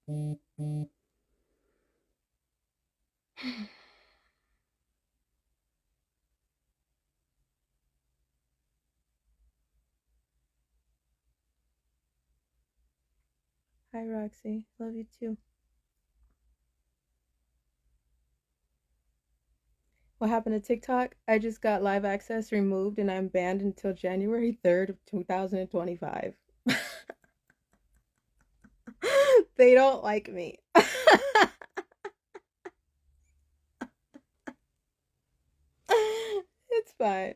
Hi, Roxy. Love you too. What happened to TikTok? I just got live access removed and I'm banned until January 3rd of 2025. They don't like me. It's fine.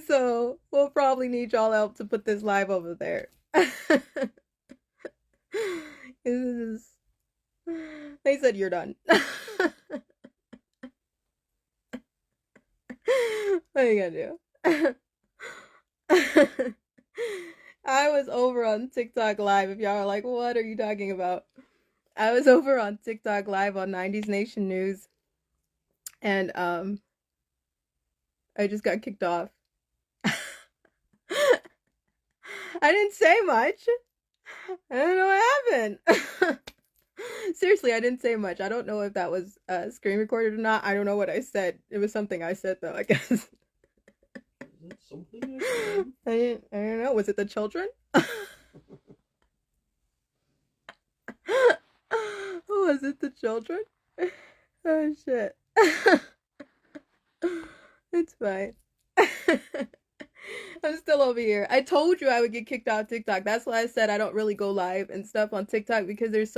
So we'll probably need y'all help to put this live over there. This is... They said you're done. What are you gonna do? I was over on TikTok live. If y'all are like, what are you talking about? I was over on TikTok live on 90s Nation News, and I just got kicked off. I didn't say much. I don't know what happened. Seriously, I didn't say much. I don't know if that was screen recorded or not. I don't know what I said. It was something I said though, I guess. Something I I don't know. Was it the children? Was it the children? Oh shit. It's fine. I'm still over here. I told you I would get kicked off TikTok. That's why I said I don't really go live and stuff on TikTok, because there's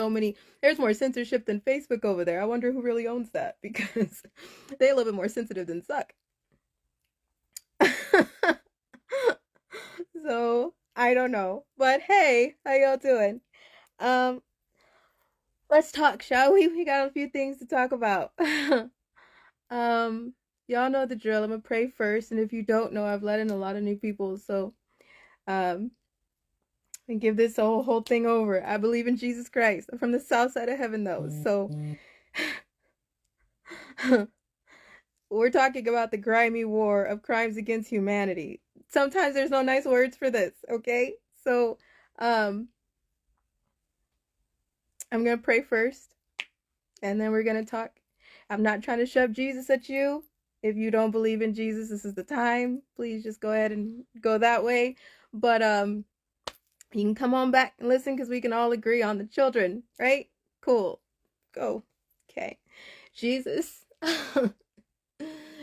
more censorship than Facebook over there. I wonder who really owns that, because they a little bit more sensitive than Suck. So I don't know. But hey, how y'all doing? Um, let's talk, shall we? We got a few things to talk about. um, y'all know the drill. I'm gonna pray first, and if you don't know, I've let in a lot of new people, so um and give this whole thing over. I believe in Jesus Christ. I'm from the south side of heaven though. So we're talking about the grimy war of crimes against humanity. Sometimes there's no nice words for this, okay? So um I'm going to pray first, and then we're going to talk. I'm not trying to shove Jesus at you. If you don't believe in Jesus, this is the time. Please just go ahead and go that way. But you can come on back and listen, because we can all agree on the children, right? Cool. Go. Okay. Jesus.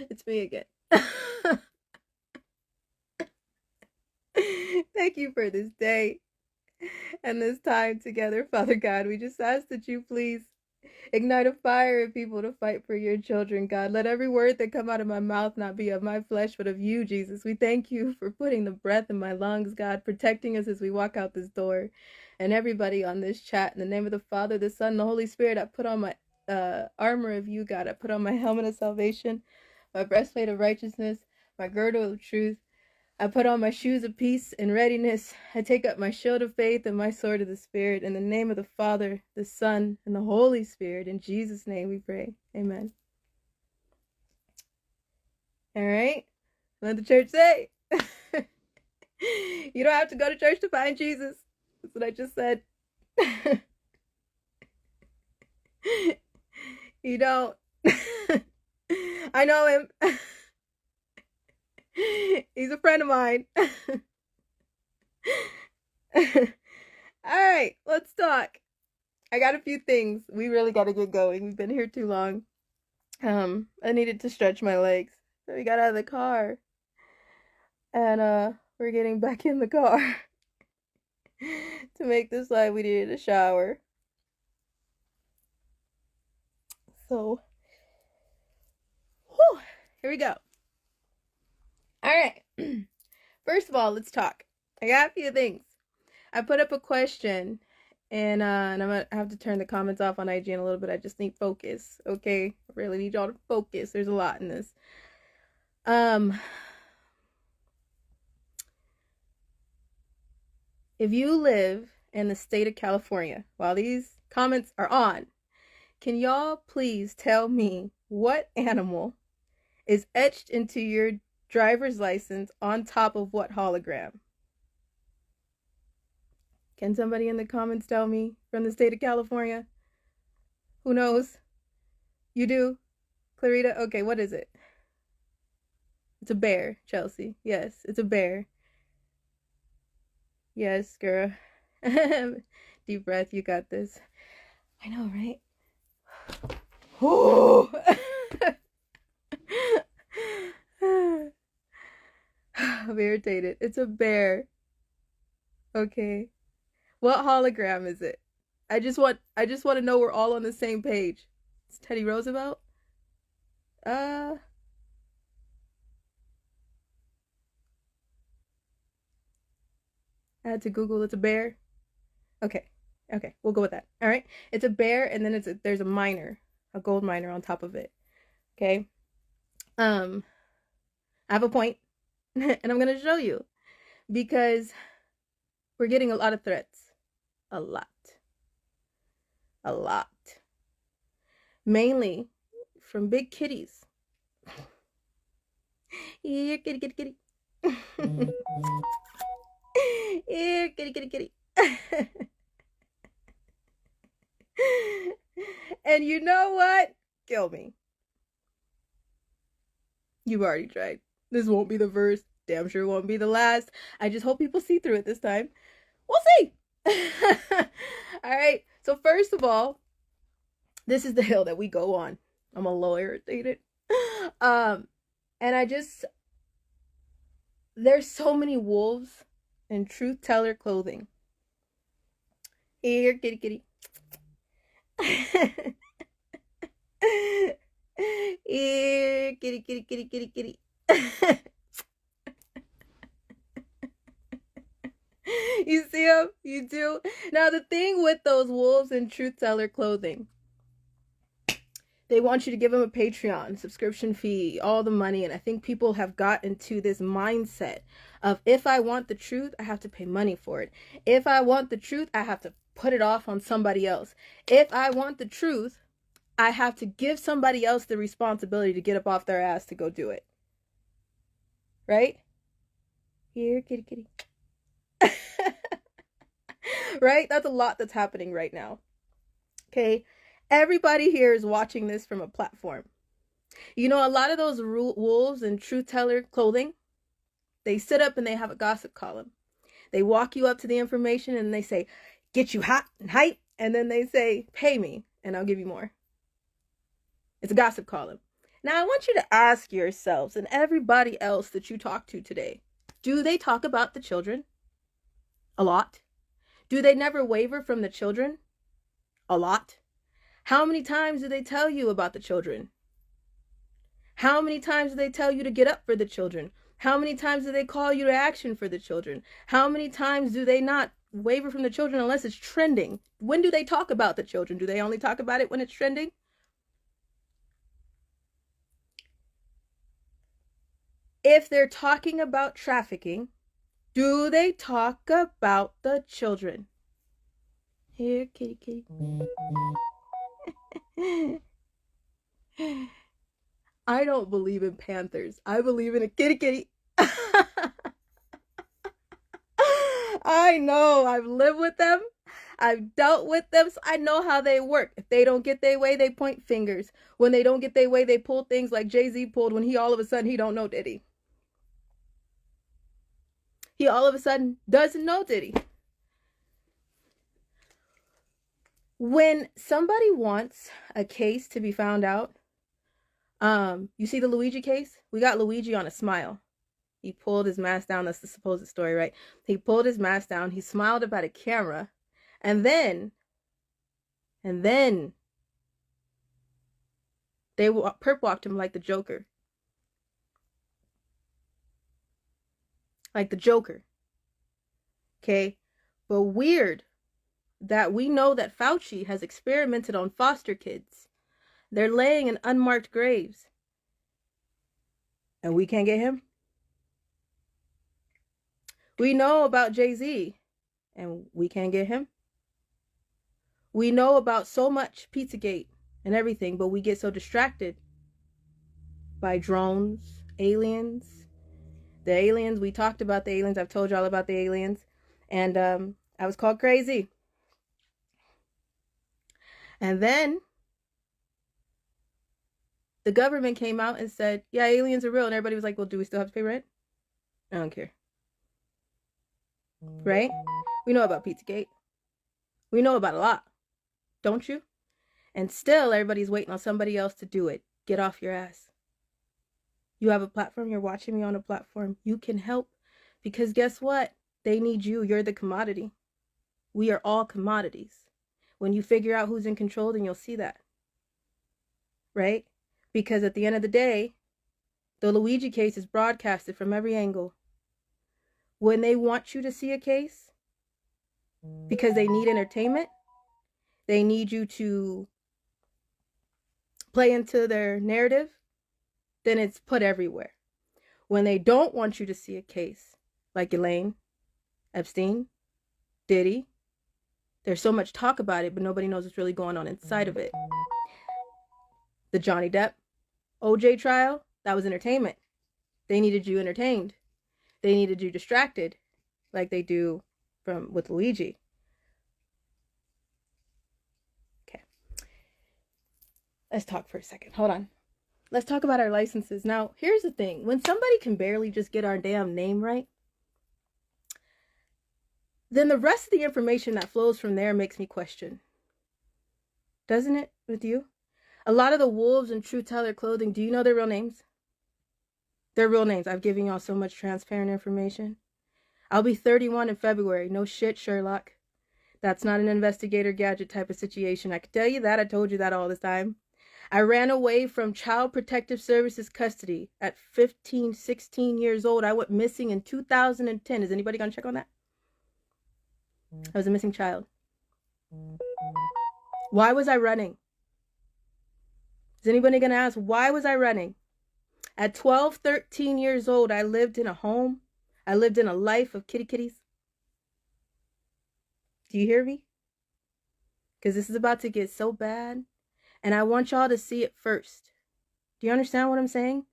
It's me again. Thank you for this day and this time together, Father God. We just ask that you please ignite a fire in people to fight for your children, God. Let every word that come out of my mouth not be of my flesh, but of you, Jesus. We thank you for putting the breath in my lungs, God, protecting us as we walk out this door. And everybody on this chat, in the name of the Father, the Son, and the Holy Spirit, I put on my armor of you, God. I put on my helmet of salvation, my breastplate of righteousness, my girdle of truth. I put on my shoes of peace and readiness. I take up my shield of faith and my sword of the Spirit. In the name of the Father, the Son, and the Holy Spirit. In Jesus' name we pray. Amen. All right. Let the church say. You don't have to go to church to find Jesus. That's what I just said. You don't. I know him. He's a friend of mine. All right, let's talk. I got a few things. We really got to get going. We've been here too long. I needed to stretch my legs. So we got out of the car. And we're getting back in the car. To make this live, we needed a shower. So, whew, here we go. All right. First of all, let's talk. I got a few things. I put up a question, and I'm gonna have to turn the comments off on IG in a little bit. I just need focus, okay? I really need y'all to focus. There's a lot in this. If you live in the state of California, while these comments are on, can y'all please tell me what animal is etched into your driver's license on top of what hologram? Can somebody in the comments tell me from the state of California? Who knows? You do? Clarita? Okay, what is it? It's a bear, Chelsea. Yes, it's a bear. Yes, girl. Deep breath, you got this. I know, right? I'm irritated. It's a bear. Okay. What hologram is it? I just want to know we're all on the same page. It's Teddy Roosevelt? Uh I had to Google it's a bear. Okay. Okay, we'll go with that. All right. It's a bear and then there's a miner, a gold miner on top of it. Okay? I have a point and I'm going to show you because we're getting a lot of threats. A lot. A lot. Mainly from big kitties. Here, kitty, kitty, kitty. Here, kitty, kitty, kitty. And you know what? Kill me. You've already tried. This won't be the first. Damn sure won't be the last. I just hope people see through it this time. We'll see. All right. So first of all, this is the hill that we go on. I'm a little irritated. And there's so many wolves in truth teller clothing. Here, kitty, kitty. Here, kitty, kitty, kitty, kitty, kitty. You see them? You do? Now, the thing with those wolves in truth teller clothing, they want you to give them a Patreon subscription fee, all the money. And I think people have got into this mindset of if I want the truth, I have to pay money for it. If I want the truth, I have to put it off on somebody else. If I want the truth, I have to give somebody else the responsibility to get up off their ass to go do it. Right? Here, kitty, kitty. Right? That's a lot that's happening right now. Okay? Everybody here is watching this from a platform. You know, a lot of those wolves in truth teller clothing, they sit up and they have a gossip column. They walk you up to the information and they say, get you hot and hype. And then they say, pay me and I'll give you more. It's a gossip column. Now, I want you to ask yourselves and everybody else that you talk to today, do they talk about the children? A lot. Do they never waver from the children? A lot. How many times do they tell you about the children? How many times do they tell you to get up for the children? How many times do they call you to action for the children? How many times do they not waver from the children unless it's trending? When do they talk about the children? Do they only talk about it when it's trending? If they're talking about trafficking, do they talk about the children? Here, kitty, kitty. I don't believe in panthers. I believe in a kitty, kitty. I know. I've lived with them. I've dealt with them. So I know how they work. If they don't get their way, they point fingers. When they don't get their way, they pull things like Jay-Z pulled when he all of a sudden he don't know, did he? He all of a sudden doesn't know, did he? When somebody wants a case to be found out, you see the Luigi case? We got Luigi on a smile. He pulled his mask down. That's the supposed story, right? He pulled his mask down. He smiled up at a camera. And then they perp walked him like the Joker. Like the Joker. Okay? But weird that we know that Fauci has experimented on foster kids. They're laying in unmarked graves. And we can't get him? We know about Jay-Z. And we can't get him? We know about so much Pizzagate and everything, but we get so distracted by drones, aliens. The aliens, we talked about the aliens. I've told y'all about the aliens. And I was called crazy. And then the government came out and said, yeah, aliens are real. And everybody was like, well, do we still have to pay rent? I don't care. Right? We know about Pizzagate. We know about a lot. Don't you? And still, everybody's waiting on somebody else to do it. Get off your ass. You have a platform. You're watching me on a platform. You can help. Because guess what? They need you. You're the commodity. We are all commodities. When you figure out who's in control, then you'll see that. Right? Because at the end of the day, the Luigi case is broadcasted from every angle. When they want you to see a case, because they need entertainment, they need you to play into their narrative, then it's put everywhere. When they don't want you to see a case, like Elaine, Epstein, Diddy, there's so much talk about it, but nobody knows what's really going on inside of it. The Johnny Depp, OJ trial, that was entertainment. They needed you entertained. They needed you distracted, like they do with Luigi. Okay. Let's talk for a second. Hold on. Let's talk about our licenses. Now, here's the thing. When somebody can barely just get our damn name right, then the rest of the information that flows from there makes me question. Doesn't it with you? A lot of the wolves in True Teller clothing, do you know their real names? Their real names. I've given y'all so much transparent information. I'll be 31 in February. No shit, Sherlock. That's not an investigator gadget type of situation. I can tell you that. I told you that all the time. I ran away from Child Protective Services custody at 15, 16 years old. I went missing in 2010. Is anybody going to check on that? I was a missing child. Why was I running? Is anybody going to ask, why was I running? At 12, 13 years old, I lived in a home. I lived in a life of kitty kitties. Do you hear me? Because this is about to get so bad. And I want y'all to see it first. Do you understand what I'm saying?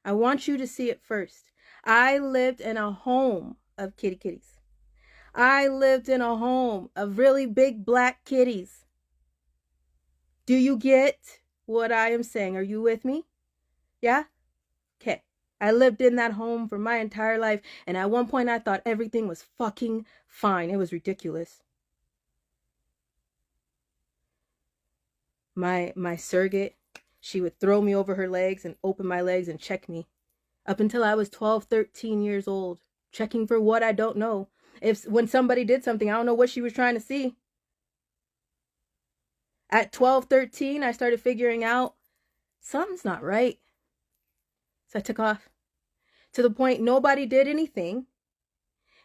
I want you to see it first. I lived in a home of kitty kitties. I lived in a home of really big black kitties. Do you get what I am saying? Are you with me? Yeah? Okay. I lived in that home for my entire life. And at one point I thought everything was fucking fine. It was ridiculous. My surrogate, she would throw me over her legs and open my legs and check me. Up until I was 12, 13 years old. Checking for what I don't know. When somebody did something, I don't know what she was trying to see. At 12, 13, I started figuring out something's not right. So I took off. To the point nobody did anything.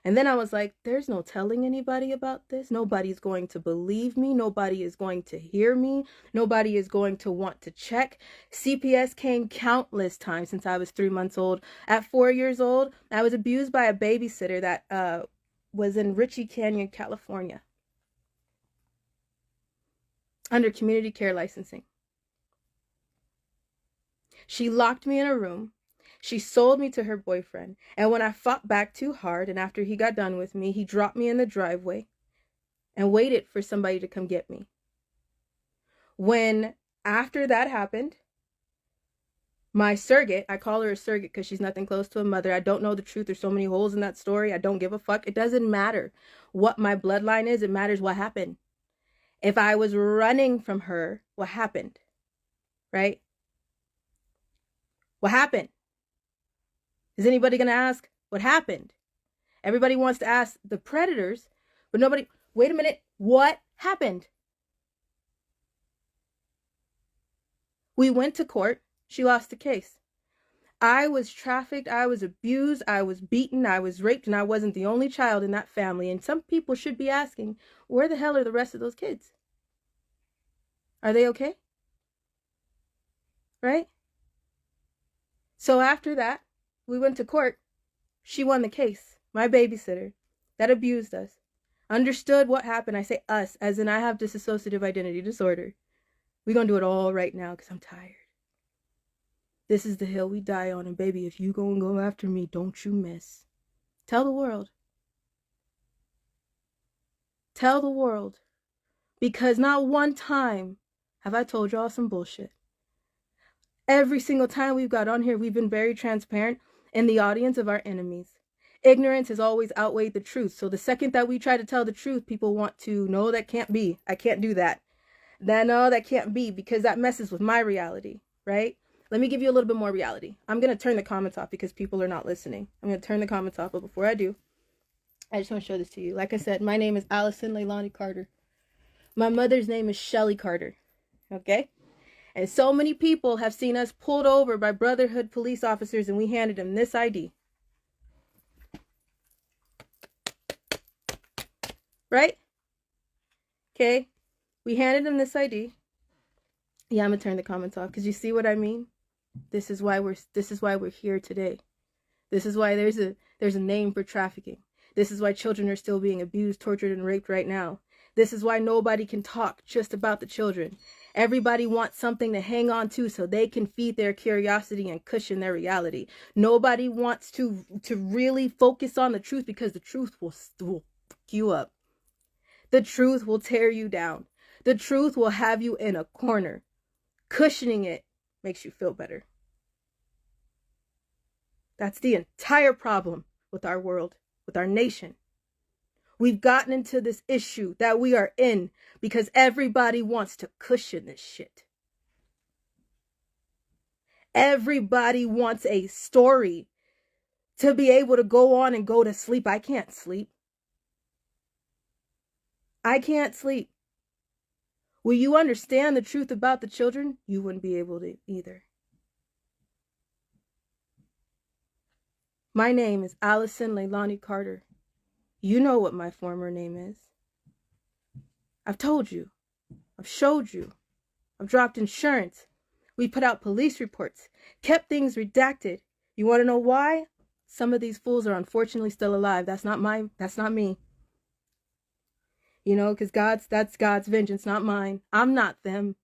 And then I was like, there's no telling anybody about this. Nobody's going to believe me. Nobody is going to hear me. Nobody is going to want to check. CPS came countless times since I was 3 months old. At 4 years old, I was abused by a babysitter that was in Ritchie Canyon, California, under community care licensing. She locked me in a room. She sold me to her boyfriend. And when I fought back too hard, and after he got done with me, he dropped me in the driveway and waited for somebody to come get me. When after that happened, my surrogate, I call her a surrogate because she's nothing close to a mother. I don't know the truth. There's so many holes in that story. I don't give a fuck. It doesn't matter what my bloodline is. It matters what happened. If I was running from her, what happened? Right? What happened? Is anybody going to ask what happened? Everybody wants to ask the predators, but nobody, wait a minute, what happened? We went to court. She lost the case. I was trafficked. I was abused. I was beaten. I was raped, and I wasn't the only child in that family. And some people should be asking, where the hell are the rest of those kids? Are they okay? Right? So after that, we went to court. She won the case. My babysitter that abused us understood what happened. I say us, as in I have dissociative identity disorder. We're going to do it all right now because I'm tired. This is the hill we die on. And baby, if you gonna go after me, don't you miss. Tell the world. Tell the world. Because not one time have I told y'all some bullshit. Every single time we've got on here, we've been very transparent in the audience of our enemies. Ignorance has always outweighed the truth. So the second that we try to tell the truth, people want to, no, that can't be. I can't do that. No, that can't be, because that messes with my reality, right? Let me give you a little bit more reality. I'm going to turn the comments off because people are not listening. I'm going to turn the comments off, but before I do, I just want to show this to you. Like I said, my name is Allison Leilani Carter. My mother's name is Shelly Carter, okay? And so many people have seen us pulled over by Brotherhood police officers, and we handed them this ID. Right? Okay? We handed them this ID. Yeah, I'm gonna turn the comments off because you see what I mean? This is why we're here today. This is why there's a name for trafficking. This is why children are still being abused, tortured, and raped right now. This is why nobody can talk just about the children. Everybody wants something to hang on to so they can feed their curiosity and cushion their reality. Nobody wants to really focus on the truth because the truth will fuck you up. The truth will tear you down. The truth will have you in a corner. Cushioning it makes you feel better. That's the entire problem with our world, with our nation. We've gotten into this issue that we are in because everybody wants to cushion this shit. Everybody wants a story to be able to go on and go to sleep. I can't sleep. I can't sleep. Will you understand the truth about the children? You wouldn't be able to either. My name is Allison Leilani Carter. You know what my former name is. I've told you. I've showed you. I've dropped insurance. We put out police reports. Kept things redacted. You want to know why? Some of these fools are unfortunately still alive. That's not me. You know, because that's God's vengeance, not mine. I'm not them.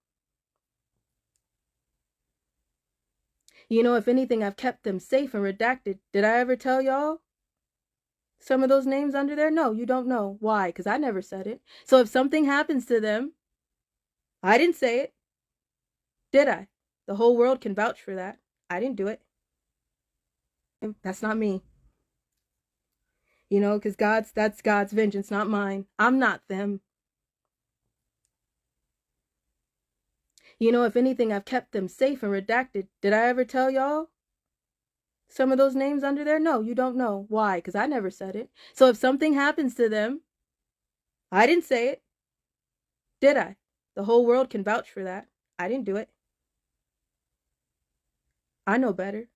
You know, if anything, I've kept them safe and redacted. Did I ever tell y'all some of those names under there? No, you don't know. Why? Because I never said it. So if something happens to them, I didn't say it. Did I? The whole world can vouch for that. I didn't do it. That's not me. You know, because that's God's vengeance, not mine. I'm not them. You know, if anything, I've kept them safe and redacted. Did I ever tell y'all some of those names under there? No, you don't know. Why? Because I never said it. So if something happens to them, I didn't say it. Did I? The whole world can vouch for that. I didn't do it. I know better.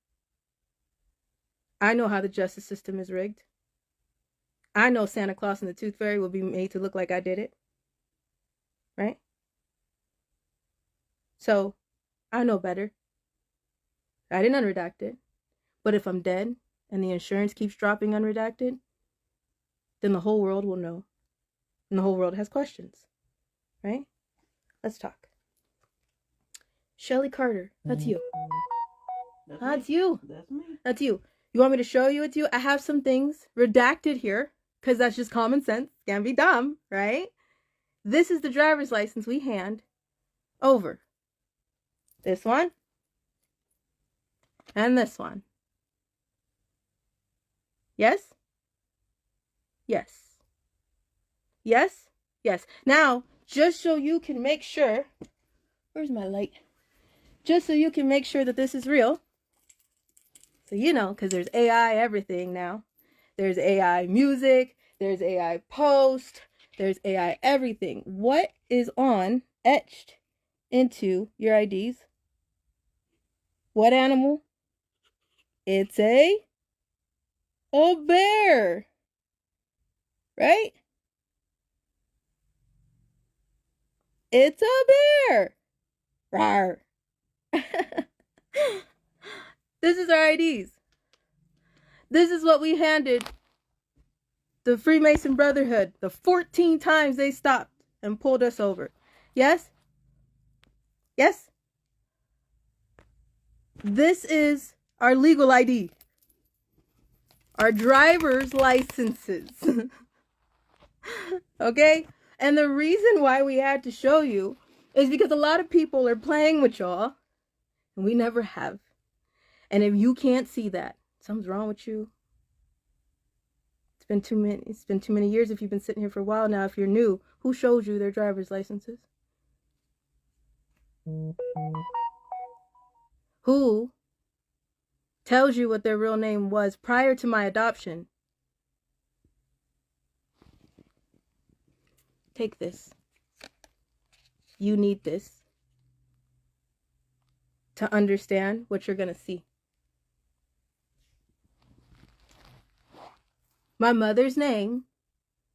I know how the justice system is rigged. I know Santa Claus and the Tooth Fairy will be made to look like I did it. Right? So, I know better. I didn't unredact it. But if I'm dead and the insurance keeps dropping unredacted, then the whole world will know. And the whole world has questions. Right? Let's talk. Shelly Carter, that's you. That's you. That's me. That's you. You want me to show you it's you? I have some things redacted here because that's just common sense. Can't be dumb, right? This is the driver's license we hand over. This one. And this one. Yes? Yes. Yes? Yes. Now, just so you can make sure, where's my light? Just so you can make sure that this is real. So you know, because there's AI everything now. There's AI music, there's AI post, there's AI everything. What is on etched into your IDs? What animal? It's a bear. Right? It's a bear. Rawr. This is our IDs. This is what we handed the Freemason Brotherhood the 14 times they stopped and pulled us over. Yes? Yes? This is our legal ID. Our driver's licenses. Okay? And the reason why we had to show you is because a lot of people are playing with y'all, and we never have. And if you can't see that, something's wrong with you. It's been too many years if you've been sitting here for a while now. If you're new, who showed you their driver's licenses? Who tells you what their real name was prior to my adoption? Take this. You need this to understand what you're going to see. My mother's name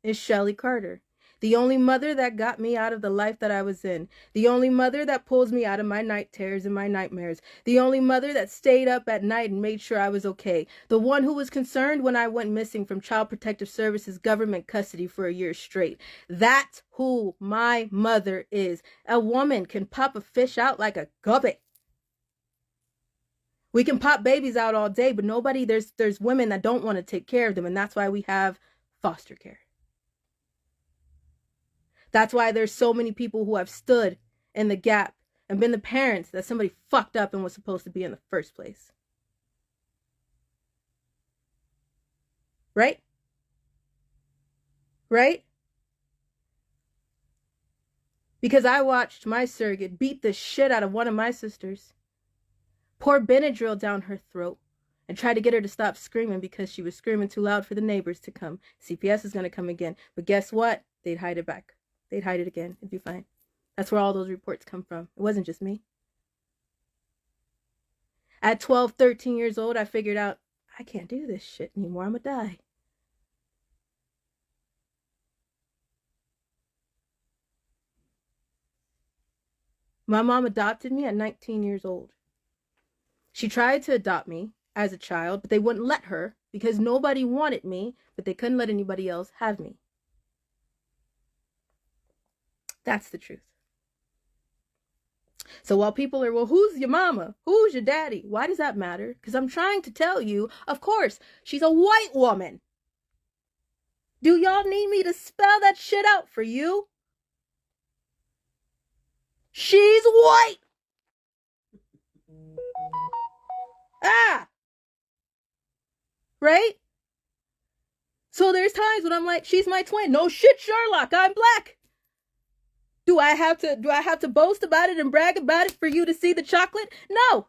is Shelly Carter. The only mother that got me out of the life that I was in. The only mother that pulls me out of my night terrors and my nightmares. The only mother that stayed up at night and made sure I was okay. The one who was concerned when I went missing from Child Protective Services government custody for a year straight. That's who my mother is. A woman can pop a fish out like a guppy. We can pop babies out all day, but there's women that don't want to take care of them, and that's why we have foster care. That's why there's so many people who have stood in the gap and been the parents that somebody fucked up and was supposed to be in the first place. Right? Right? Because I watched my surrogate beat the shit out of one of my sisters, pour Benadryl down her throat, and try to get her to stop screaming because she was screaming too loud for the neighbors to come. CPS is going to come again. But guess what? They'd hide it back. They'd hide it again. It'd be fine. That's where all those reports come from. It wasn't just me. At 12, 13 years old, I figured out, I can't do this shit anymore. I'm gonna die. My mom adopted me at 19 years old. She tried to adopt me as a child, but they wouldn't let her because nobody wanted me, but they couldn't let anybody else have me. That's the truth. So while people are, well, who's your mama? Who's your daddy? Why does that matter? Because I'm trying to tell you, of course, she's a white woman. Do y'all need me to spell that shit out for you? She's white. Ah. Right? So there's times when I'm like, she's my twin. No shit, Sherlock, I'm black. Do I have to boast about it and brag about it for you to see the chocolate? No.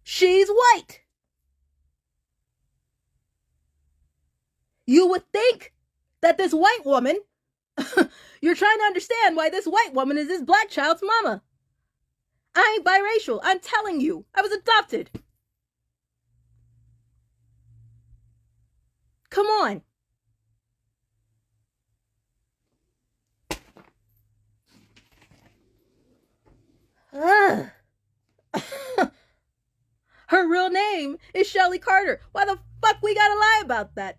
She's white. You would think that this white woman, you're trying to understand why this white woman is this black child's mama. I ain't biracial. I'm telling you, I was adopted. Come on. Her real name is Shelly Carter. Why the fuck we gotta lie about that?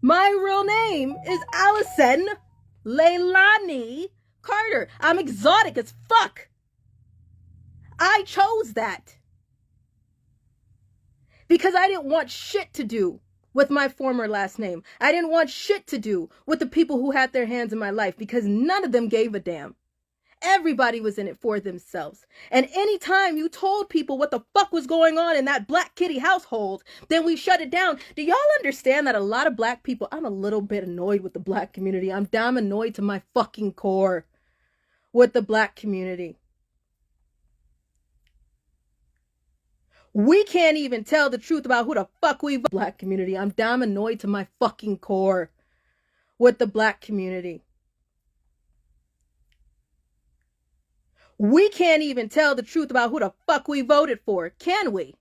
My real name is Allison Leilani Carter. I'm exotic as fuck. I chose that because I didn't want shit to do with my former last name. I didn't want shit to do with the people who had their hands in my life because none of them gave a damn. Everybody was in it for themselves. And anytime you told people what the fuck was going on in that Black Kitty household, then we shut it down. Do y'all understand that a lot of black people, I'm a little bit annoyed with the black community. I'm damn annoyed to my fucking core with the black community. We can't even tell the truth about who the fuck we vote. Black community. I'm damn annoyed to my fucking core with the black community. We can't even tell the truth about who the fuck we voted for, can we?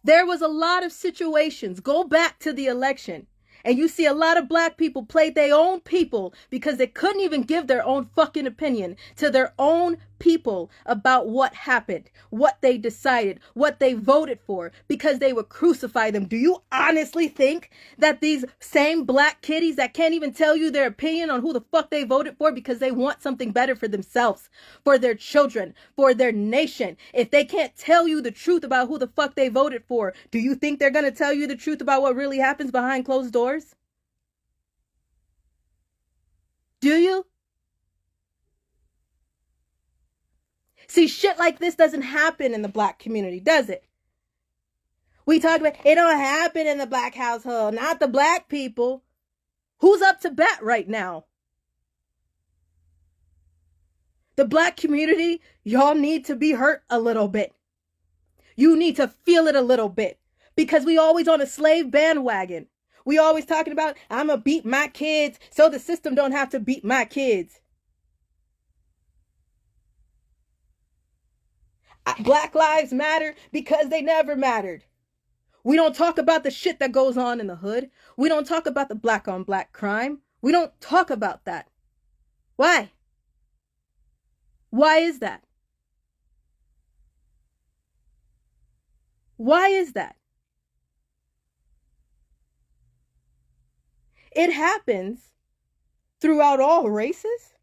There was a lot of situations. Go back to the election. And you see a lot of black people played their own people because they couldn't even give their own fucking opinion to their own people about what happened, what they decided, what they voted for, because they would crucify them. Do you honestly think that these same black kitties that can't even tell you their opinion on who the fuck they voted for because they want something better for themselves, for their children, for their nation, if they can't tell you the truth about who the fuck they voted for, do you think they're going to tell you the truth about what really happens behind closed doors? Do you? See, shit like this doesn't happen in the black community, does it? We talk about it don't happen in the black household, not the black people. Who's up to bat right now? The black community, y'all need to be hurt a little bit. You need to feel it a little bit, because we always on a slave bandwagon. We always talking about, I'm going to beat my kids so the system don't have to beat my kids. Black lives matter because they never mattered. We don't talk about the shit that goes on in the hood. We don't talk about the black on black crime. We don't talk about that. Why? Why is that? Why is that? It happens throughout all races.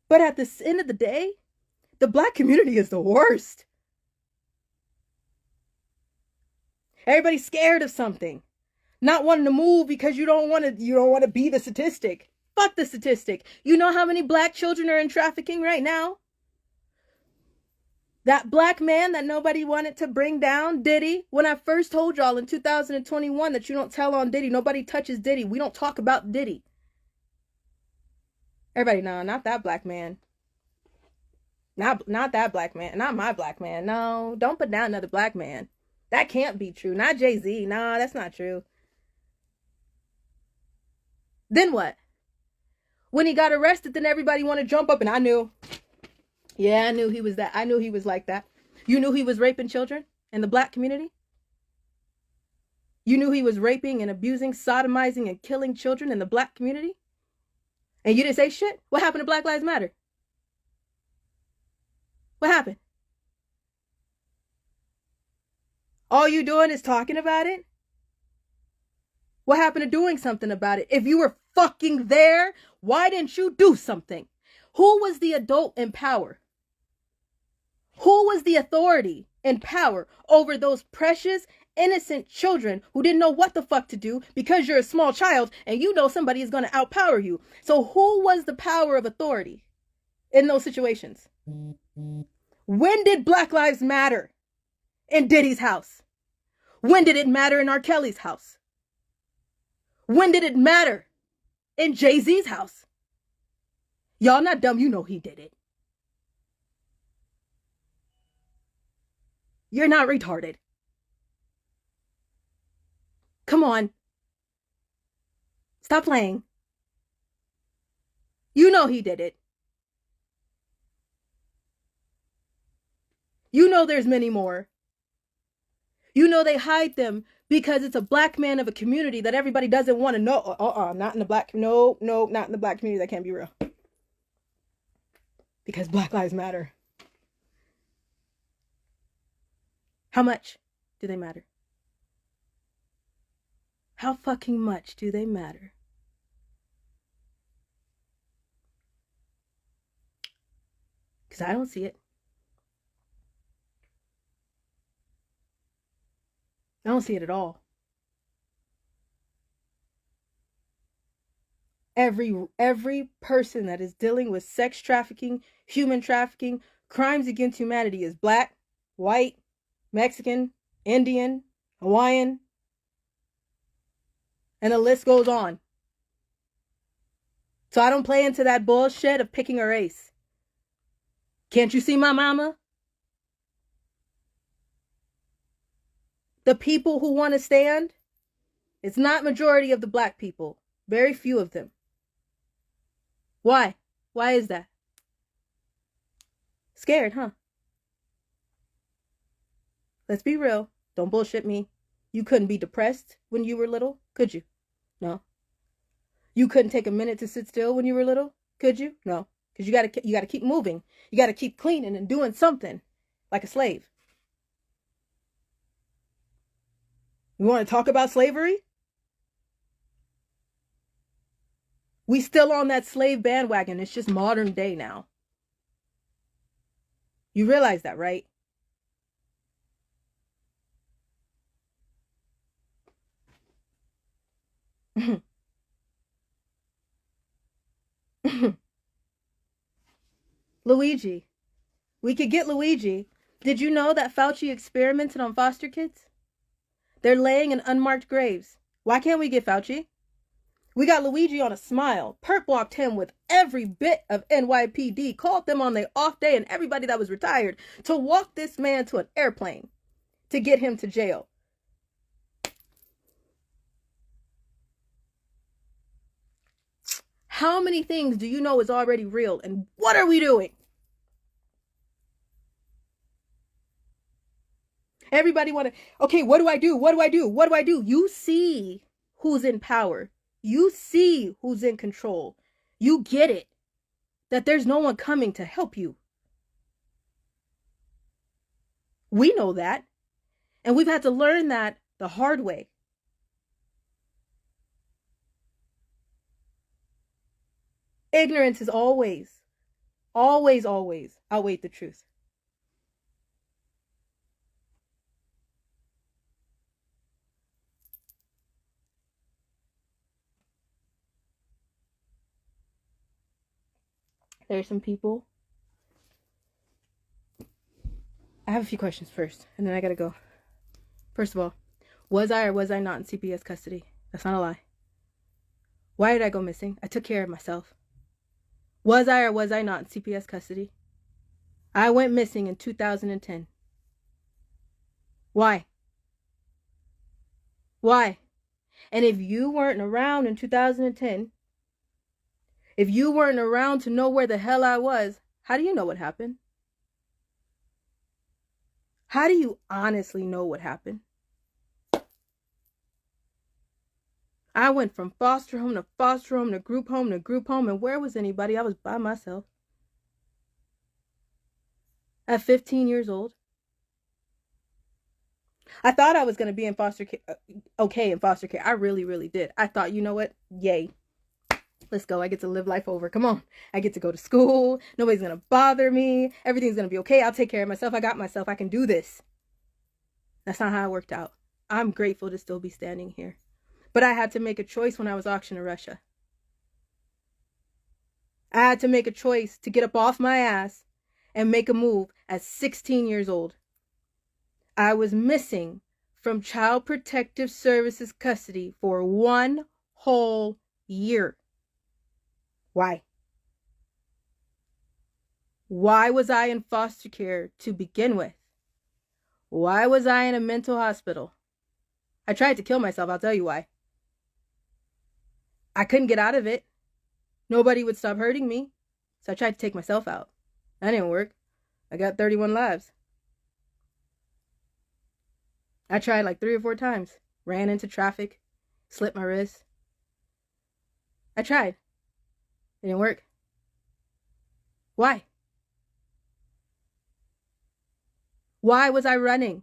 But at the end of the day, the black community is the worst. Everybody's scared of something. Not wanting to move because you don't want to be the statistic. Fuck the statistic. You know how many black children are in trafficking right now? That black man that nobody wanted to bring down, Diddy, when I first told y'all in 2021 that you don't tell on Diddy, nobody touches Diddy. We don't talk about Diddy. Everybody, no, not that black man. Not that black man. Not my black man. No, don't put down another black man. That can't be true. Not Jay-Z. No, that's not true. Then what? When he got arrested, then everybody wanted to jump up, and I knew. Yeah, I knew he was that. I knew he was like that. You knew he was raping children in the black community? You knew he was raping and abusing, sodomizing, and killing children in the black community? And you didn't say shit? What happened to Black Lives Matter? What happened? All you doing is talking about it? What happened to doing something about it? If you were fucking there, why didn't you do something? Who was the adult in power? Who was the authority in power over those precious, innocent children who didn't know what the fuck to do because you're a small child and you know somebody is going to outpower you? So who was the power of authority in those situations? When did Black Lives matter in Diddy's house? When did it matter in R. Kelly's house? When did it matter in Jay-Z's house? Y'all not dumb, you know he did it. You're not retarded. Come on. Stop playing. You know he did it. You know there's many more. You know they hide them because it's a black man of a community that everybody doesn't want to know. Not in the black, no, not in the black community. That can't be real. Because Black Lives Matter. How much do they matter? How fucking much do they matter? Because I don't see it. I don't see it at all. Every person that is dealing with sex trafficking, human trafficking, crimes against humanity is black, white, Mexican, Indian, Hawaiian, and the list goes on. So I don't play into that bullshit of picking a race. Can't you see my mama? The people who want to stand, it's not majority of the black people. Very few of them. Why? Why is that? Scared, huh? Let's be real. Don't bullshit me. You couldn't be depressed when you were little, could you? No. You couldn't take a minute to sit still when you were little, could you? No. Because you gotta keep moving. You gotta keep cleaning and doing something like a slave. You want to talk about slavery? We still on that slave bandwagon. It's just modern day now. You realize that, right? Luigi. We could get Luigi. Did you know that Fauci experimented on foster kids? They're laying in unmarked graves. Why can't we get Fauci? We got Luigi on a smile. Perp walked him with every bit of NYPD, called them on their off day and everybody that was retired to walk this man to an airplane to get him to jail. How many things do you know is already real, and what are we doing? Everybody want to, okay, what do I do? What do I do? What do I do? You see who's in power. You see who's in control. You get it. That there's no one coming to help you. We know that. And we've had to learn that the hard way. Ignorance is always outweighed the truth. There are some people. I have a few questions first, and then I gotta go. First of all, was I or was I not in CPS custody? That's not a lie. Why did I go missing? I took care of myself. Was I or was I not in CPS custody? I went missing in 2010. Why? Why? And if you weren't around in 2010, if you weren't around to know where the hell I was, how do you know what happened? How do you honestly know what happened? I went from foster home to foster home to group home to group home, and where was anybody? I was by myself. At 15 years old. I thought I was going to be in foster care, okay, in foster care. I really, really did. I thought, you know what? Yay. Let's go. I get to live life over. Come on. I get to go to school. Nobody's going to bother me. Everything's going to be okay. I'll take care of myself. I got myself. I can do this. That's not how it worked out. I'm grateful to still be standing here. But I had to make a choice when I was auctioned to Russia. I had to make a choice to get up off my ass and make a move at 16 years old. I was missing from Child Protective Services custody for 1 whole year. Why? Why was I in foster care to begin with? Why was I in a mental hospital? I tried to kill myself, I'll tell you why. I couldn't get out of it. Nobody would stop hurting me. So I tried to take myself out. That didn't work. I got 31 lives. I tried like 3 or 4 times. Ran into traffic. Slipped my wrist. I tried. It didn't work. Why? Why was I running?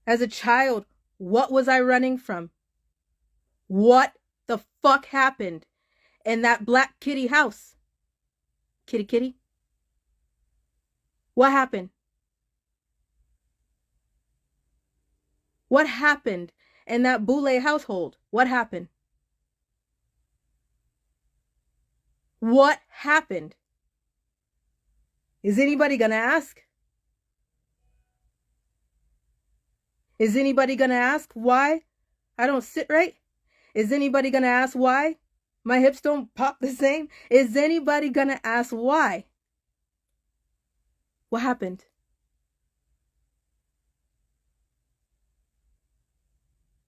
As a child, what was I running from? What the fuck happened in that black kitty house? Kitty kitty? What happened? What happened in that Boule household? What happened? What happened? Is anybody gonna ask? Is anybody gonna ask why I don't sit right? Is anybody gonna ask why my hips don't pop the same? Is anybody gonna ask why? What happened?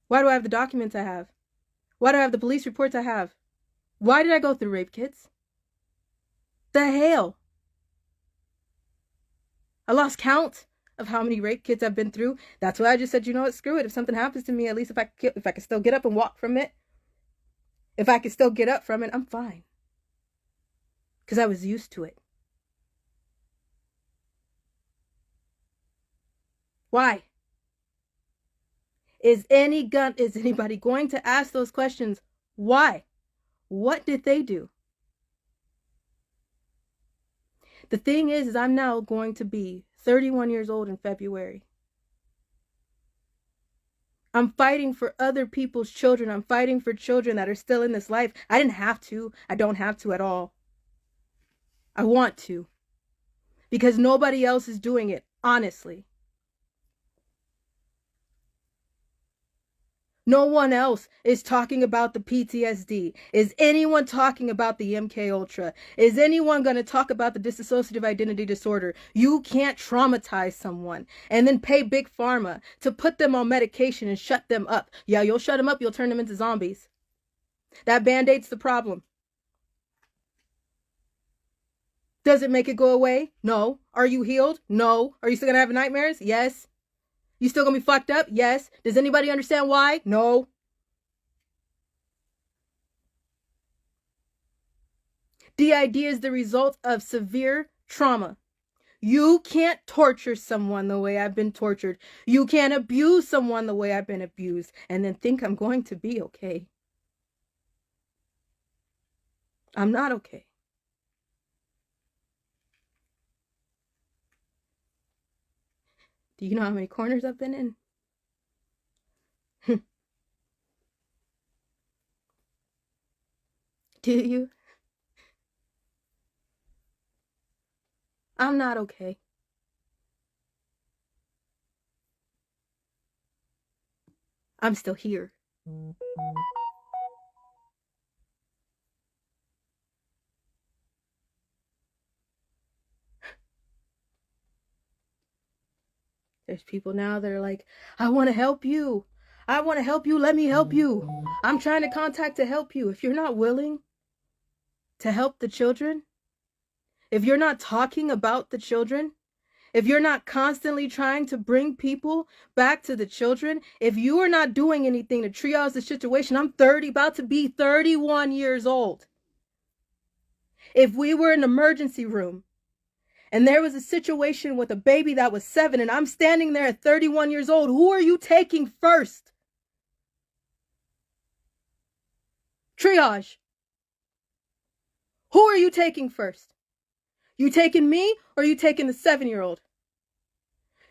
Why do I have the documents I have? Why do I have the police reports I have? Why did I go through rape kits? The hell? I lost count of how many rape kits I've been through. That's why I just said, you know what, screw it. If something happens to me, at least if I can still get up and walk from it, if I can still get up from it, I'm fine. because I was used to it. Why? Is anybody going to ask those questions? Why? What did they do? The thing is I'm now going to be 31 years old in February. I'm fighting for other people's children. I'm fighting for children that are still in this life. I didn't have to. I don't have to at all. I want to. Because nobody else is doing it, honestly. No one else is talking about the PTSD. Is anyone talking about the MK Ultra? Is anyone going to talk about the dissociative identity disorder? You can't traumatize someone and then pay big pharma to put them on medication and shut them up. Yeah, you'll shut them up, you'll turn them into zombies. That band-aid's the problem. Does it make it go away? No. Are you healed? No. Are you still going to have nightmares? Yes. You still going to be fucked up? Yes. Does anybody understand why? No. DID is the result of severe trauma. You can't torture someone the way I've been tortured. You can't abuse someone the way I've been abused and then think I'm going to be okay. I'm not okay. Do you know how many corners I've been in? Do you? I'm not okay. I'm still here. There's people now that are like, I want to help you. I want to help you. Let me help you. I'm trying to contact to help you. If you're not willing to help the children, if you're not talking about the children, if you're not constantly trying to bring people back to the children, if you are not doing anything to triage the situation, I'm about to be 31 years old. If we were in an emergency room and there was a situation with a baby that was 7 and I'm standing there at 31 years old, who are you taking first? Triage. Who are you taking first? You taking me or are you taking the 7-year-old?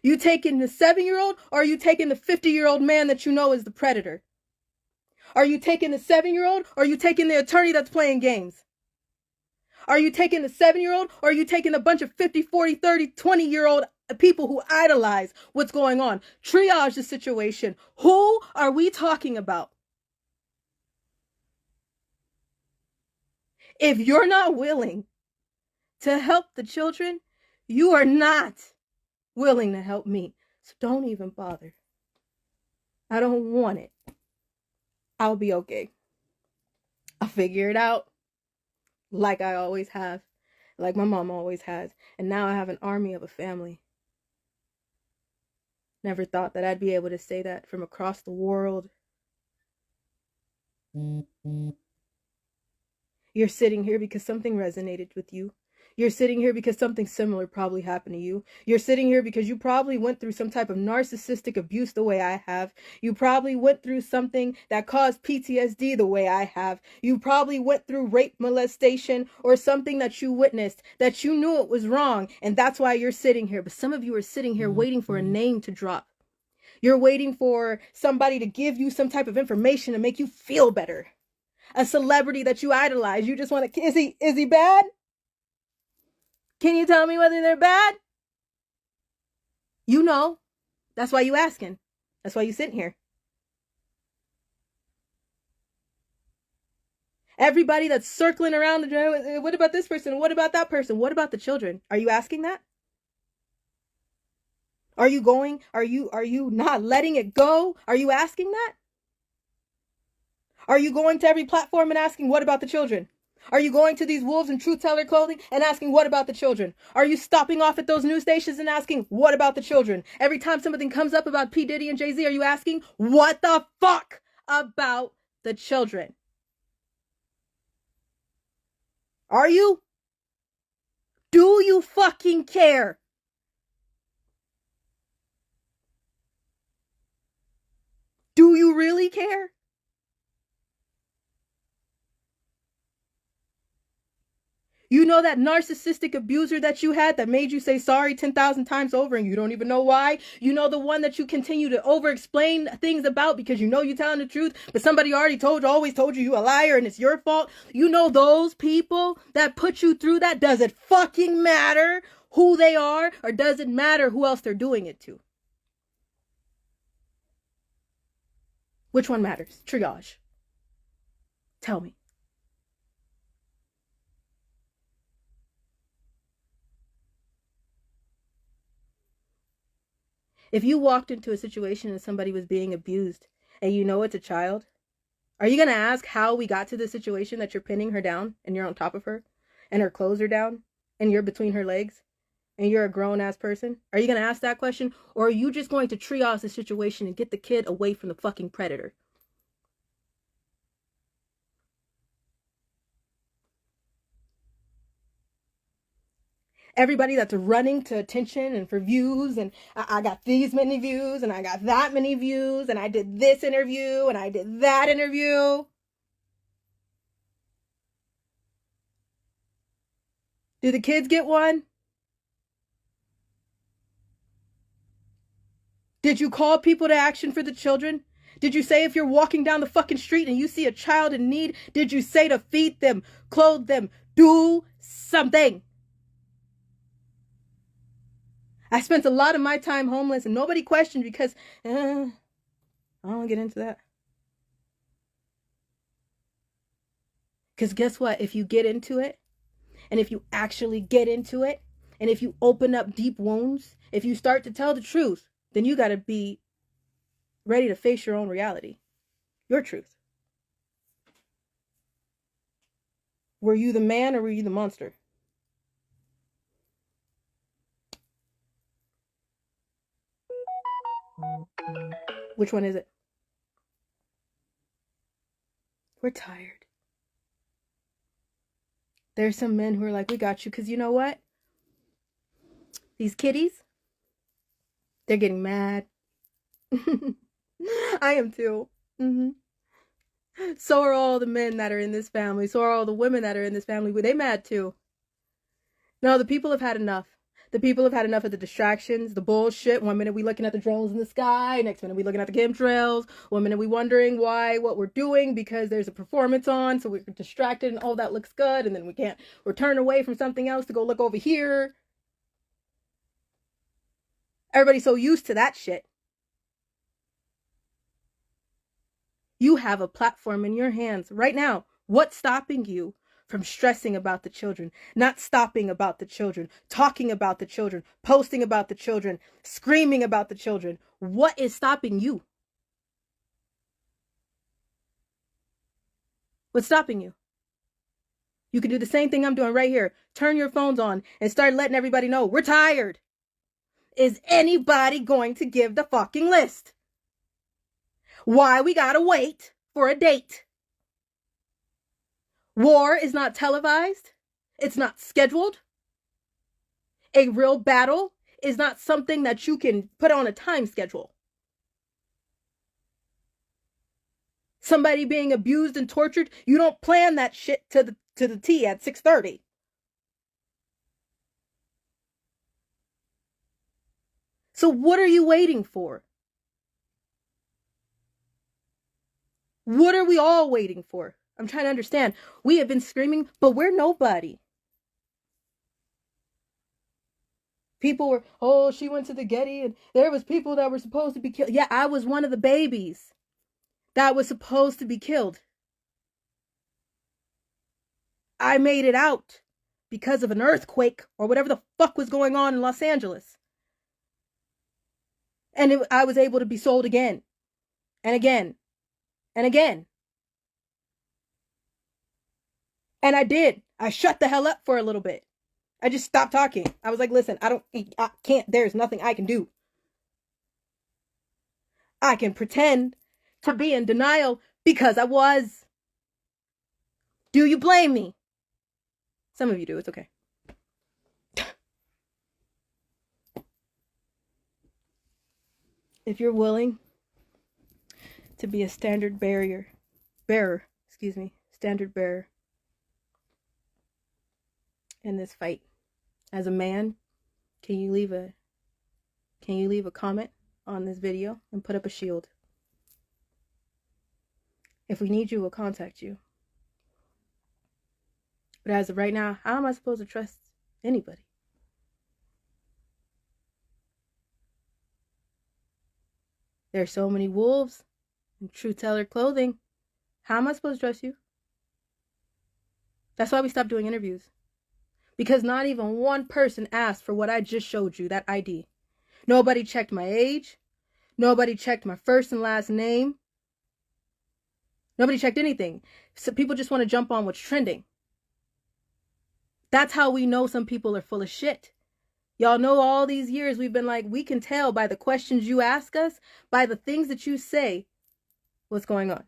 You taking the 7-year-old or are you taking the 50-year-old man that you know is the predator? Are you taking the 7-year-old or are you taking the attorney that's playing games? Are you taking the 7-year-old or are you taking a bunch of 50, 40, 30, 20-year-old people who idolize what's going on? Triage the situation. Who are we talking about? If you're not willing to help the children, you are not willing to help me. So don't even bother. I don't want it. I'll be okay. I'll figure it out like I always have, like my mom always has. And now I have an army of a family. Never thought that I'd be able to say that from across the world. You're sitting here because something resonated with you. You're sitting here because something similar probably happened to you. You're sitting here because you probably went through some type of narcissistic abuse the way I have. You probably went through something that caused PTSD the way I have. You probably went through rape, molestation, or something that you witnessed that you knew it was wrong, and that's why you're sitting here. But some of you are sitting here waiting for a name to drop. You're waiting for somebody to give you some type of information to make you feel better. A celebrity that you idolize. You just want to, is he bad? Can you tell me whether they're bad? You know. That's why you asking. That's why you sitting here. Everybody that's circling around the, what about this person? What about that person? What about the children? Are you asking that? Are you not letting it go? Are you asking that? Are you going to every platform and asking, what about the children? Are you going to these Wolves and Truth Teller clothing and asking, what about the children? Are you stopping off at those news stations and asking, what about the children? Every time something comes up about P. Diddy and Jay-Z, are you asking, what the fuck about the children? Are you? Do you fucking care? Do you really care? You know that narcissistic abuser that you had that made you say sorry 10,000 times over and you don't even know why? You know the one that you continue to over explain things about because you know you're telling the truth, but somebody already told you, always told you a liar and it's your fault? You know those people that put you through that? Does it fucking matter who they are, or does it matter who else they're doing it to? Which one matters? Triage. Tell me. If you walked into a situation and somebody was being abused and you know it's a child, are you going to ask how we got to the situation that you're pinning her down and you're on top of her and her clothes are down and you're between her legs and you're a grown ass person? Are you going to ask that question, or are you just going to triage the situation and get the kid away from the fucking predator? Everybody that's running to attention and for views, and I got these many views and I got that many views and I did this interview and I did that interview. Do the kids get one? Did you call people to action for the children? Did you say if you're walking down the fucking street and you see a child in need, did you say to feed them, clothe them, do something? I spent a lot of my time homeless and nobody questioned because I don't get into that. Because guess what? If you get into it, and if you actually get into it, and if you open up deep wounds, if you start to tell the truth, then you got to be ready to face your own reality, your truth. Were you the man or were you the monster? Which one is it? We're tired. There's some men who are like, we got you, because you know what? These kitties, they're getting mad. I am too. Mm-hmm. So are all the men that are in this family. So are all the women that are in this family. They mad too. No, the people have had enough. The people have had enough of the distractions, the bullshit. One minute we looking at the drones in the sky, next minute we looking at the chemtrails. One minute we wondering why what we're doing because there's a performance on, so we're distracted and oh that looks good, and then we can't. We're turning away from something else to go look over here. Everybody's so used to that shit. You have a platform in your hands right now. What's stopping you from stressing about the children, not stopping about the children, talking about the children, posting about the children, screaming about the children? What is stopping you? What's stopping you? You can do the same thing I'm doing right here. Turn your phones on and start letting everybody know we're tired. Is anybody going to give the fucking list? Why we gotta wait for a date? War is not televised. It's not scheduled. A real battle is not something that you can put on a time schedule. Somebody being abused and tortured, you don't plan that shit to the T at 6:30. So what are you waiting for? What are we all waiting for? I'm trying to understand. We have been screaming, but we're nobody. People were, oh, she went to the Getty and there was people that were supposed to be killed. Yeah, I was one of the babies that was supposed to be killed. I made it out because of an earthquake or whatever the fuck was going on in Los Angeles. And I was able to be sold again and again and again. And I did. I shut the hell up for a little bit. I just stopped talking. I was like, listen, I can't, there's nothing I can do. I can pretend to be in denial because I was. Do you blame me? Some of you do. It's okay. if you're willing to be a standard bearer in this fight, as a man, can you leave a comment on this video and put up a shield? If we need you, we'll contact you. But as of right now, how am I supposed to trust anybody? There's so many wolves in Truth Teller clothing. How am I supposed to trust you? That's why we stopped doing interviews. Because not even one person asked for what I just showed you, that ID. Nobody checked my age. Nobody checked my first and last name. Nobody checked anything. So people just want to jump on what's trending. That's how we know some people are full of shit. Y'all know all these years we've been like, we can tell by the questions you ask us, by the things that you say, what's going on.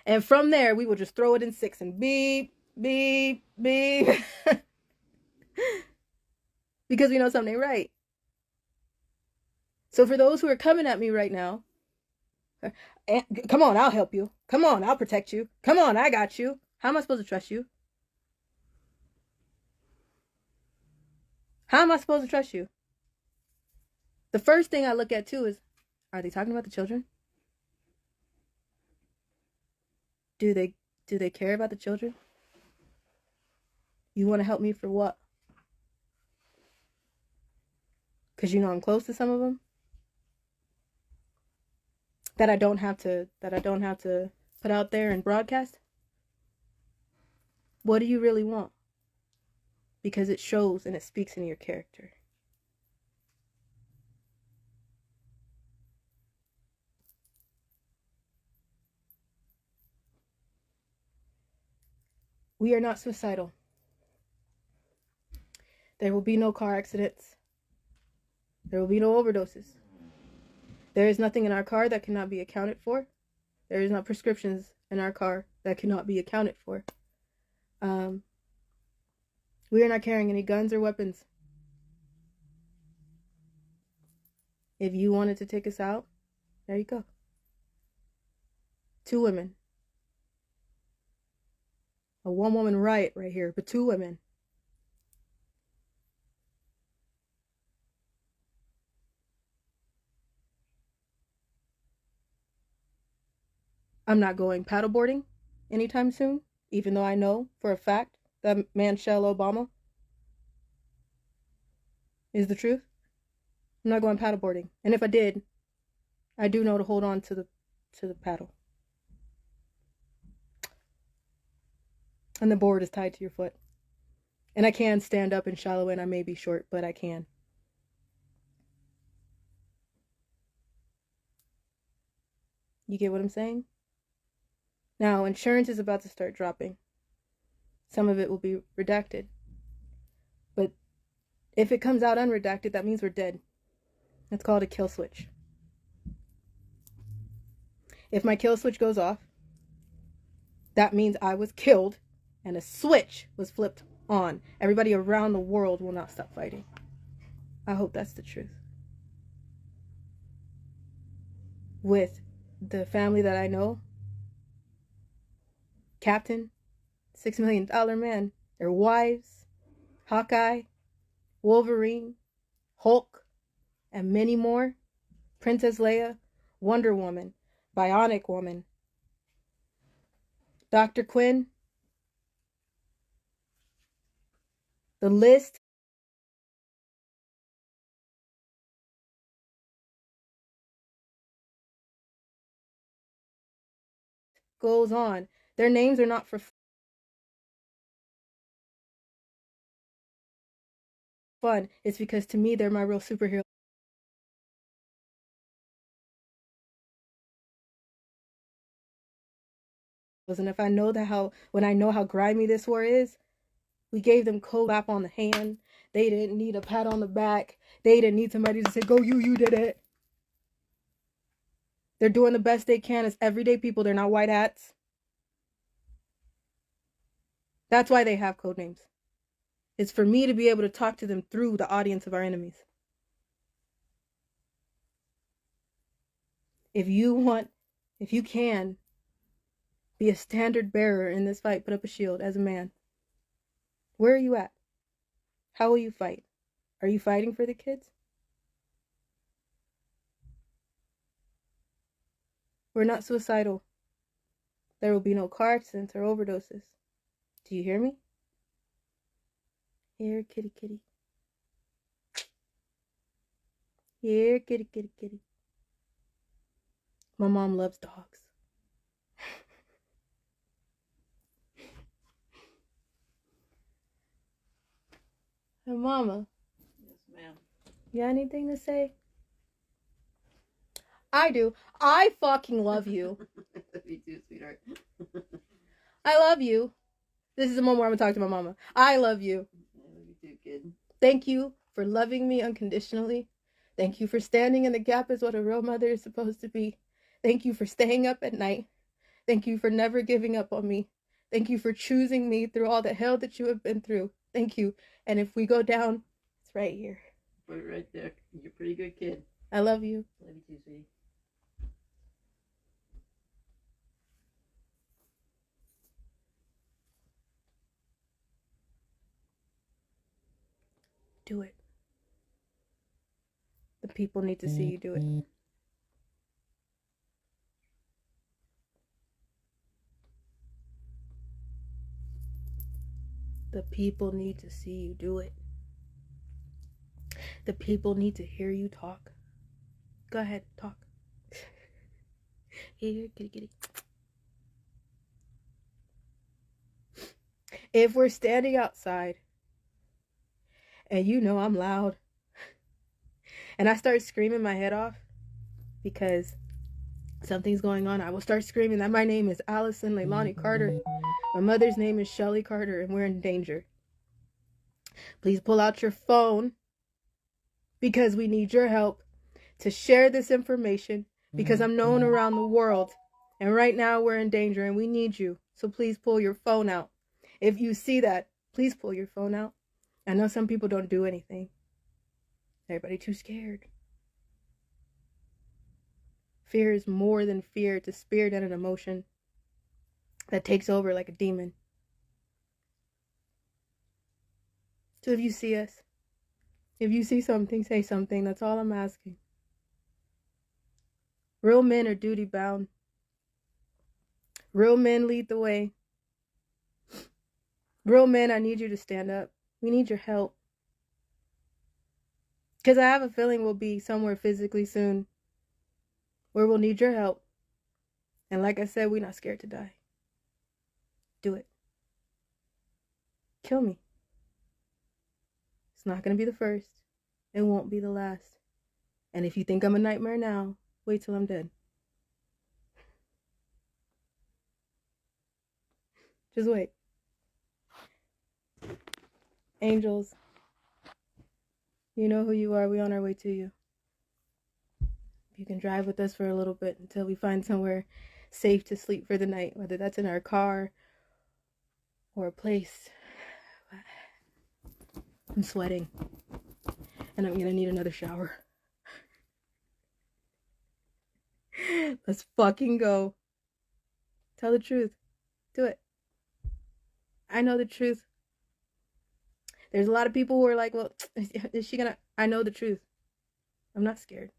And from there, we will just throw it in 6 and beep, beep, beep. Because we know something ain't right. So for those who are coming at me right now, come on, I'll help you. Come on, I'll protect you. Come on, I got you. How am I supposed to trust you? How am I supposed to trust you? The first thing I look at too is, are they talking about the children? Do they care about the children? You want to help me for what? Because you know I'm close to some of them. That I don't have to put out there and broadcast. What do you really want? Because it shows and it speaks in your character. We are not suicidal. There will be no car accidents. There will be no overdoses. There is nothing in our car that cannot be accounted for. There is not prescriptions in our car that cannot be accounted for. We are not carrying any guns or weapons. If you wanted to take us out, there you go. 2 women. A 1-woman riot right here, but 2 women. I'm not going paddleboarding anytime soon, even though I know for a fact that Michelle Obama is the truth. I'm not going paddleboarding. And if I did, I do know to hold on to the paddle. And the board is tied to your foot. And I can stand up in shallow end. I may be short, but I can. You get what I'm saying? Now, insurance is about to start dropping. Some of it will be redacted. But if it comes out unredacted, that means we're dead. It's called a kill switch. If my kill switch goes off, that means I was killed and a switch was flipped on. Everybody around the world will not stop fighting. I hope that's the truth. With the family that I know, Captain, $6 million man, their wives, Hawkeye, Wolverine, Hulk, and many more, Princess Leia, Wonder Woman, Bionic Woman, Dr. Quinn. The list goes on. Their names are not for fun. It's because to me, they're my real superheroes. And if I know when I know how grimy this war is, we gave them cold slap on the hand. They didn't need a pat on the back. They didn't need somebody to say, go, you did it. They're doing the best they can as everyday people. They're not white hats. That's why they have code names. It's for me to be able to talk to them through the audience of our enemies. If you can be a standard bearer in this fight, put up a shield as a man. Where are you at? How will you fight? Are you fighting for the kids? We're not suicidal. There will be no car accidents or overdoses. Do you hear me? Here, kitty, kitty. Here, kitty, kitty, kitty. My mom loves dogs. Hey, Mama. Yes, ma'am. You got anything to say? I do. I fucking love you. Me too, sweetheart. I love you. This is the moment where I'm gonna talk to my mama. I love you. I love you too, kid. Thank you for loving me unconditionally. Thank you for standing in the gap as what a real mother is supposed to be. Thank you for staying up at night. Thank you for never giving up on me. Thank you for choosing me through all the hell that you have been through. Thank you. And if we go down, it's right here. Put it right there. You're a pretty good kid. I love you. Love you too, sweetie. Do it. The people need to see you do it. The people need to see you do it. The people need to hear you talk. Go ahead, talk. Here, kitty, kitty. If we're standing outside and you know I'm loud and I start screaming my head off because something's going on, I will start screaming that my name is Allison Leilani Carter. My mother's name is Shelly Carter and we're in danger. Please pull out your phone because we need your help to share this information because I'm known around the world and right now we're in danger and we need you. So please pull your phone out. If you see that, please pull your phone out. I know some people don't do anything. Everybody too scared. Fear is more than fear. It's a spirit and an emotion that takes over like a demon. So if you see us, if you see something, say something. That's all I'm asking. Real men are duty bound. Real men lead the way. Real men, I need you to stand up. We need your help. Because I have a feeling we'll be somewhere physically soon where we'll need your help. And like I said, we're not scared to die. Do it. Kill me. It's not going to be the first. It won't be the last. And if you think I'm a nightmare now, wait till I'm dead. Just wait. Angels, you know who you are. We're on our way to you. You can drive with us for a little bit until we find somewhere safe to sleep for the night, whether that's in our car or a place. I'm sweating and I'm gonna need another shower. Let's fucking go. Tell the truth. Do it. I know the truth. There's a lot of people who are like, well, is she gonna? I know the truth. I'm not scared.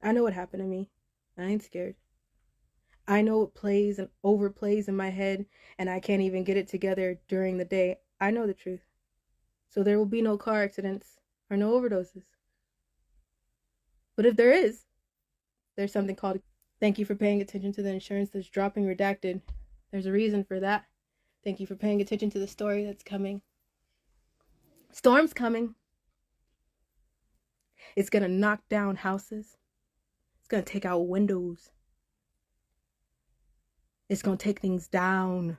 I know what happened to me. I ain't scared. I know what plays and overplays in my head and I can't even get it together during the day. I know the truth. So there will be no car accidents or no overdoses. But if there is, there's something called... Thank you for paying attention to the insurance that's dropping redacted. There's a reason for that. Thank you for paying attention to the story that's coming. Storm's coming. It's going to knock down houses. It's going to take out windows. It's going to take things down.